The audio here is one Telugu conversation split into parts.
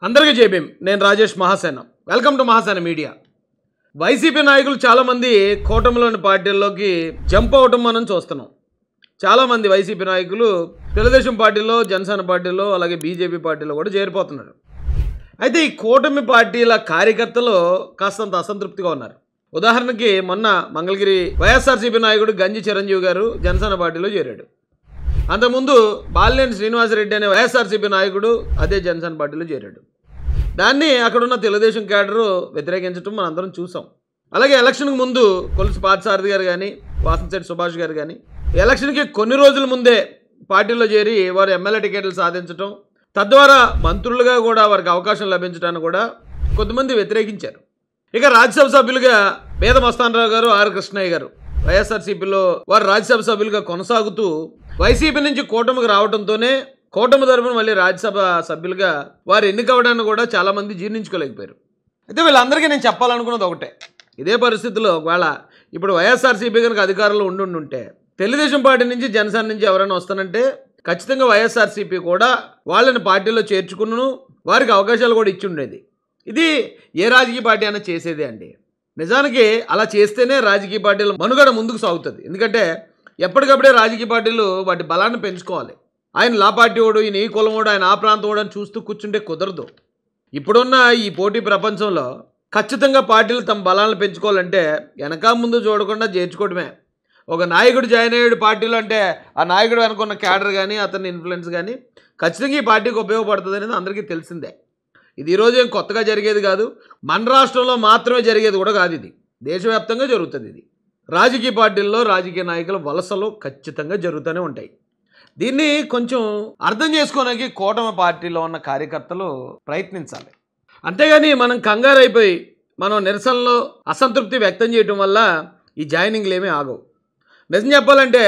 అందరికీ జై భీమ్. నేను Rajesh Mahasena. Welcome to Mahasena media. YCP నాయకులు చాలామంది కూటమిలోని పార్టీల్లోకి జంప్ అవటం మనం చూస్తున్నాం. చాలామంది వైసీపీ నాయకులు తెలుగుదేశం పార్టీలో, జనసేన పార్టీలో, అలాగే బీజేపీ పార్టీలో కూడా చేరిపోతున్నారు. అయితే ఈ కూటమి పార్టీల కార్యకర్తలు కాస్తంత అసంతృప్తిగా ఉన్నారు. ఉదాహరణకి మొన్న మంగళగిరి వైఎస్ఆర్సీపీ నాయకుడు గంజి చిరంజీవి గారు జనసేన పార్టీలో చేరాడు. అంతకుముందు బాలినేని శ్రీనివాసరెడ్డి అనే వైఎస్ఆర్సీపీ నాయకుడు అదే జనసేన పార్టీలో చేరాడు. దాన్ని అక్కడున్న తెలుగుదేశం క్యాడరు వ్యతిరేకించడం మనం అందరం చూసాం. అలాగే ఎలక్షన్కి ముందు కొలుసు పార్థసారథి గారు కానీ, వాసంశెట్టి సుభాష్ గారు కానీ ఎలక్షన్కి కొన్ని రోజుల ముందే పార్టీలో చేరి వారు ఎమ్మెల్యే టికెట్లు సాధించడం, తద్వారా మంత్రులుగా కూడా వారికి అవకాశం లభించడాన్ని కూడా కొంతమంది వ్యతిరేకించారు. ఇక రాజ్యసభ సభ్యులుగా పేద మస్తానరావు గారు, ఆర్ కృష్ణయ్య గారు వైఎస్ఆర్సీపీలో వారు రాజ్యసభ సభ్యులుగా కొనసాగుతూ వైసీపీ నుంచి కూటమికి రావడంతోనే కూటమి తరపున మళ్ళీ రాజ్యసభ సభ్యులుగా వారు ఎన్నికవడాన్ని కూడా చాలామంది జీర్ణించుకోలేకపోయారు. అయితే వీళ్ళందరికీ నేను చెప్పాలనుకున్నది ఒకటే, ఇదే పరిస్థితిలో ఒకవేళ ఇప్పుడు వైఎస్ఆర్సీపీ కనుక అధికారంలో ఉండుంటే తెలుగుదేశం పార్టీ నుంచి, జనసేన నుంచి ఎవరైనా వస్తానంటే ఖచ్చితంగా వైఎస్ఆర్సీపీ కూడా వాళ్ళని పార్టీలో చేర్చుకును, వారికి అవకాశాలు కూడా ఇచ్చి ఉండేది. ఇది ఏ రాజకీయ పార్టీ అయినా చేసేదే అండి. నిజానికి అలా చేస్తేనే రాజకీయ పార్టీలు మనుగడ ముందుకు సాగుతుంది. ఎందుకంటే ఎప్పటికప్పుడే రాజకీయ పార్టీలు వాటి బలాన్ని పెంచుకోవాలి. ఆయన లా పార్టీ వాడు, ఈయన ఈ కులం వాడు, ఆయన ఆ ప్రాంతం వాడు అని చూస్తూ కూర్చుంటే కుదరదు. ఇప్పుడున్న ఈ పోటీ ప్రపంచంలో ఖచ్చితంగా పార్టీలు తమ బలాలను పెంచుకోవాలంటే వెనక ముందు చూడకుండా చేర్చుకోవడమే. ఒక నాయకుడు జాయిన్ అయ్యాడు పార్టీలో అంటే ఆ నాయకుడు అనుకున్న క్యాడర్ కానీ, అతని ఇన్ఫ్లుయెన్స్ కానీ ఖచ్చితంగా ఈ పార్టీకి ఉపయోగపడుతుంది అనేది అందరికీ తెలిసిందే. ఇది ఈరోజు ఏం కొత్తగా జరిగేది కాదు, మన రాష్ట్రంలో మాత్రమే జరిగేది కూడా కాదు, ఇది దేశవ్యాప్తంగా జరుగుతుంది. ఇది రాజకీయ పార్టీల్లో రాజకీయ నాయకుల వలసలు ఖచ్చితంగా జరుగుతూనే ఉంటాయి. దీన్ని కొంచెం అర్థం చేసుకోవడానికి కూటమి పార్టీలో ఉన్న కార్యకర్తలు ప్రయత్నించాలి. అంతేగాని మనం కంగారు అయిపోయి మనం నిరసనలో అసంతృప్తి వ్యక్తం చేయడం వల్ల ఈ జాయినింగ్లు ఏమీ ఆగవు. నిజం చెప్పాలంటే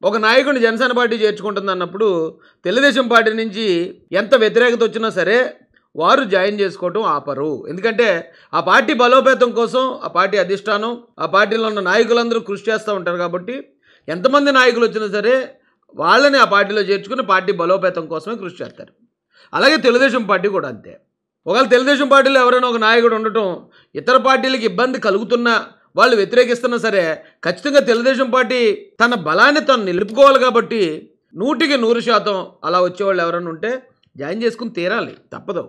ఒక నాయకుడిని జనసేన పార్టీ చేర్చుకుంటుంది అన్నప్పుడు తెలుగుదేశం పార్టీ నుంచి ఎంత వ్యతిరేకత వచ్చినా సరే వారు జాయిన్ చేసుకోవటం ఆపరు. ఎందుకంటే ఆ పార్టీ బలోపేతం కోసం ఆ పార్టీ అధిష్టానం, ఆ పార్టీలో ఉన్న నాయకులందరూ కృషి చేస్తూ ఉంటారు. కాబట్టి ఎంతమంది నాయకులు వచ్చినా సరే వాళ్ళని ఆ పార్టీలో చేర్చుకుని పార్టీ బలోపేతం కోసమే కృషి చేస్తారు. అలాగే తెలుగుదేశం పార్టీ కూడా అంతే. ఒకవేళ తెలుగుదేశం పార్టీలో ఎవరైనా ఒక నాయకుడు ఉండటం ఇతర పార్టీలకు ఇబ్బంది కలుగుతున్నా, వాళ్ళు వ్యతిరేకిస్తున్నా సరే ఖచ్చితంగా తెలుగుదేశం పార్టీ తన బలాన్ని తను నిలుపుకోవాలి. కాబట్టి 100% అలా వచ్చేవాళ్ళు ఎవరైనా ఉంటే జాయిన్ చేసుకుని తీరాలి, తప్పదు.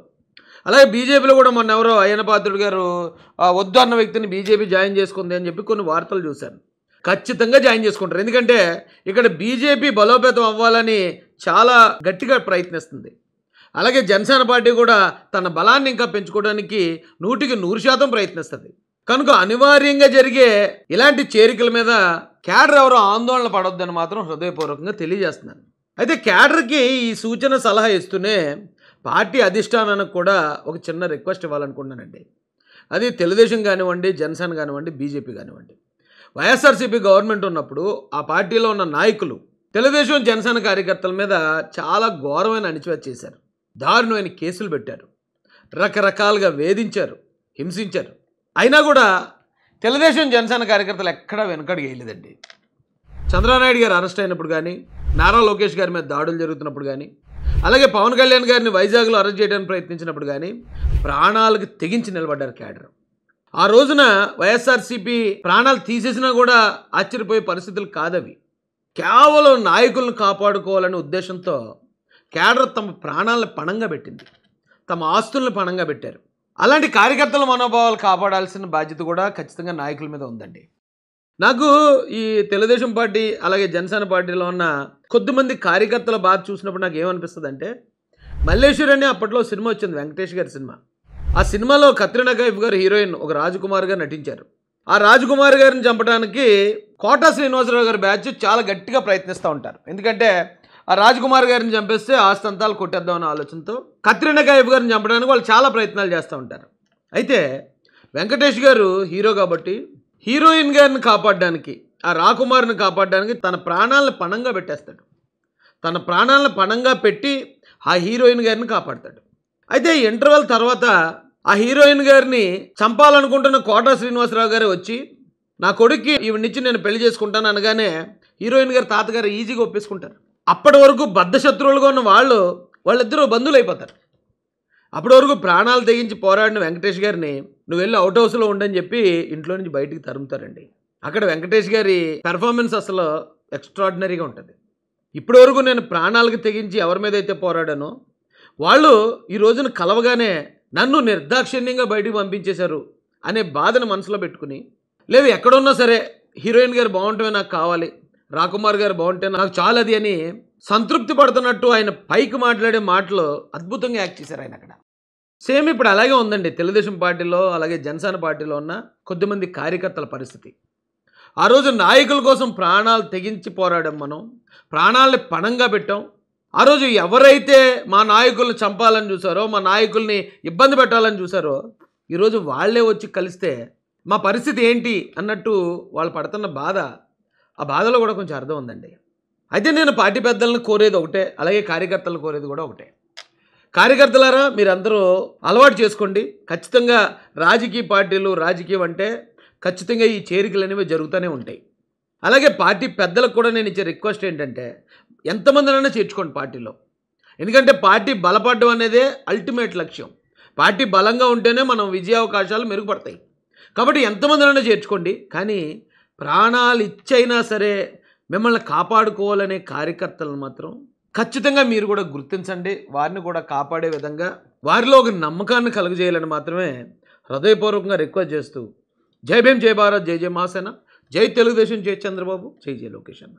అలాగే బీజేపీలో కూడా మొన్న ఎవరో అయ్యన పాత్రుడు గారు వద్దు అన్న వ్యక్తిని బీజేపీ జాయిన్ చేసుకుంది అని చెప్పి కొన్ని వార్తలు చూశాను. ఖచ్చితంగా జాయిన్ చేసుకుంటారు. ఎందుకంటే ఇక్కడ బీజేపీ బలోపేతం అవ్వాలని చాలా గట్టిగా ప్రయత్నిస్తుంది. అలాగే జనసేన పార్టీ కూడా తన బలాన్ని ఇంకా పెంచుకోవడానికి 100% ప్రయత్నిస్తుంది. కనుక అనివార్యంగా జరిగే ఇలాంటి చేరికల మీద క్యాడర్ ఎవరో ఆందోళన పడొద్దని మాత్రం హృదయపూర్వకంగా తెలియజేస్తున్నాను. అయితే క్యాడర్కి ఈ సూచన సలహా ఇస్తూనే పార్టీ అధిష్టానానికి కూడా ఒక చిన్న రిక్వెస్ట్ ఇవ్వాలనుకుంటున్నానండి. అది తెలుగుదేశం కానివ్వండి, జనసేన కానివ్వండి, బీజేపీ కానివ్వండి. వైఎస్ఆర్సీపీ గవర్నమెంట్ ఉన్నప్పుడు ఆ పార్టీలో ఉన్న నాయకులు తెలుగుదేశం, జనసేన కార్యకర్తల మీద చాలా ఘోరమైన అణిచివేత చేశారు. దారుణమైన కేసులు పెట్టారు, రకరకాలుగా వేధించారు, హింసించారు. అయినా కూడా తెలుగుదేశం, జనసేన కార్యకర్తలు ఎక్కడా వెనకడుగు వేయలేదండి. చంద్రబాబు గారు అరెస్ట్ అయినప్పుడు కానీ, నారా లోకేష్ గారి మీద దాడులు జరుగుతున్నప్పుడు కానీ, అలాగే పవన్ కళ్యాణ్ గారిని వైజాగ్లో అరెస్ట్ చేయడానికి ప్రయత్నించినప్పుడు కానీ ప్రాణాలకు తెగించి నిలబడ్డారు క్యాడర్. ఆ రోజున వైఎస్ఆర్సీపీ ప్రాణాలు తీసేసినా కూడా ఆశ్చర్యపోయే పరిస్థితులు కాదవి. కేవలం నాయకులను కాపాడుకోవాలనే ఉద్దేశంతో క్యాడర్ తమ ప్రాణాలను పణంగా పెట్టింది, తమ ఆస్తులను పణంగా పెట్టారు. అలాంటి కార్యకర్తల మనోభావాలు కాపాడాల్సిన బాధ్యత కూడా ఖచ్చితంగా నాయకుల మీద ఉందండి. నాకు ఈ తెలుగుదేశం పార్టీ అలాగే జనసేన పార్టీలో ఉన్న కొద్దిమంది కార్యకర్తల బాధ చూసినప్పుడు నాకు ఏమనిపిస్తుంది అంటే, మల్లేశ్వరి అని అప్పట్లో సినిమా వచ్చింది, వెంకటేష్ గారి సినిమా. ఆ సినిమాలో కత్రినా కైఫ్ గారు హీరోయిన్ ఒక రాజకుమార్ గారు నటించారు. ఆ రాజకుమార్ గారిని చంపడానికి కోటా శ్రీనివాసరావు గారి బ్యాచ్ చాలా గట్టిగా ప్రయత్నిస్తూ ఉంటారు. ఎందుకంటే ఆ రాజకుమార్ గారిని చంపేస్తే ఆస్తంతాలు కొట్టేద్దామన్న ఆలోచనతో కత్రినా కైఫ్ గారిని చంపడానికి వాళ్ళు చాలా ప్రయత్నాలు చేస్తూ ఉంటారు. అయితే వెంకటేష్ గారు హీరో కాబట్టి హీరోయిన్ గారిని కాపాడడానికి, ఆ రాకుమారిని కాపాడడానికి తన ప్రాణాలను పణంగా పెట్టేస్తాడు. తన ప్రాణాలను పణంగా పెట్టి ఆ హీరోయిన్ గారిని కాపాడతాడు. అయితే ఇంటర్వెల్ తర్వాత ఆ హీరోయిన్ గారిని చంపాలనుకుంటున్న కోటా శ్రీనివాసరావు గారే వచ్చి నా కొడుక్కి ఈవినిచ్చి నేను పెళ్లి చేసుకుంటాను అనగానే హీరోయిన్ గారి తాతగారు ఈజీగా ఒప్పేసుకుంటారు. అప్పటి వరకు బద్ధశత్రువులుగా ఉన్న వాళ్ళిద్దరూ బంధువులు అయిపోతారు. అప్పటి వరకు ప్రాణాలు తెగించి పోరాడిన వెంకటేష్ గారిని నువ్వు వెళ్ళి అవుట్ హౌస్లో ఉండని చెప్పి ఇంట్లో నుంచి బయటికి తరుముతారండి. అక్కడ వెంకటేష్ గారి పెర్ఫార్మెన్స్ అసలు ఎక్స్ట్రాడినరీగా ఉంటుంది. ఇప్పటి వరకు నేను ప్రాణాలకు తెగించి ఎవరి మీద అయితే పోరాడానో వాళ్ళు ఈ రోజున కలవగానే నన్ను నిర్దాక్షిణ్యంగా బయటికి పంపించేశారు అనే బాధను మనసులో పెట్టుకుని, లేదు ఎక్కడున్నా సరే హీరోయిన్ గారు బాగుంటే నాకు కావాలి, రాకుమార్ గారు బాగుంటే నాకు చాలు అది అని సంతృప్తి పడుతున్నట్టు ఆయన పైకి మాట్లాడే మాటలు అద్భుతంగా యాక్ట్ చేశారు ఆయన అక్కడ. సేమ్ ఇప్పుడు అలాగే ఉందండి తెలుగుదేశం పార్టీలో, అలాగే జనసేన పార్టీలో ఉన్న కొద్దిమంది కార్యకర్తల పరిస్థితి. ఆ రోజు నాయకుల కోసం ప్రాణాలు తెగించి పోరాడాం, మనం ప్రాణాలని పణంగా పెట్టాం. ఆ రోజు ఎవరైతే మా నాయకులను చంపాలని చూసారో, మా నాయకుల్ని ఇబ్బంది పెట్టాలని చూసారో, ఈరోజు వాళ్ళే వచ్చి కలిస్తే మా పరిస్థితి ఏంటి అన్నట్టు వాళ్ళు పడుతున్న బాధ, ఆ బాధలో కూడా కొంచెం అర్థం ఉందండి. అయితే నేను పార్టీ పెద్దలను కోరేది ఒకటే, అలాగే కార్యకర్తలను కోరేది కూడా ఒకటే. కార్యకర్తలారా మీరందరూ అలవాటు చేసుకోండి. ఖచ్చితంగా రాజకీయ పార్టీలు, రాజకీయం అంటే ఖచ్చితంగా ఈ చేరికలు అనేవి జరుగుతూనే ఉంటాయి. అలాగే పార్టీ పెద్దలకు కూడా నేను ఇచ్చే రిక్వెస్ట్ ఏంటంటే ఎంతమందినైనా చేర్చుకోండి పార్టీలో. ఎందుకంటే పార్టీ బలపడడం అనేదే అల్టిమేట్ లక్ష్యం. పార్టీ బలంగా ఉంటేనే మనం విజయావకాశాలు మెరుగుపడతాయి. కాబట్టి ఎంతమందినైనా చేర్చుకోండి, కానీ ప్రాణాలు ఇచ్చైనా సరే మిమ్మల్ని కాపాడుకోవాలనే కార్యకర్తలను మాత్రం ఖచ్చితంగా మీరు కూడా గుర్తించండి. వారిని కూడా కాపాడే విధంగా వారిలో ఒక నమ్మకాన్ని కలుగజేయాలని మాత్రమే హృదయపూర్వకంగా రిక్వెస్ట్ చేస్తూ, జై భీమ్, జై భారత్, జై జై మహాసేన, జై తెలుగుదేశం, జై చంద్రబాబు, జై జై లోకేష్ అన్న.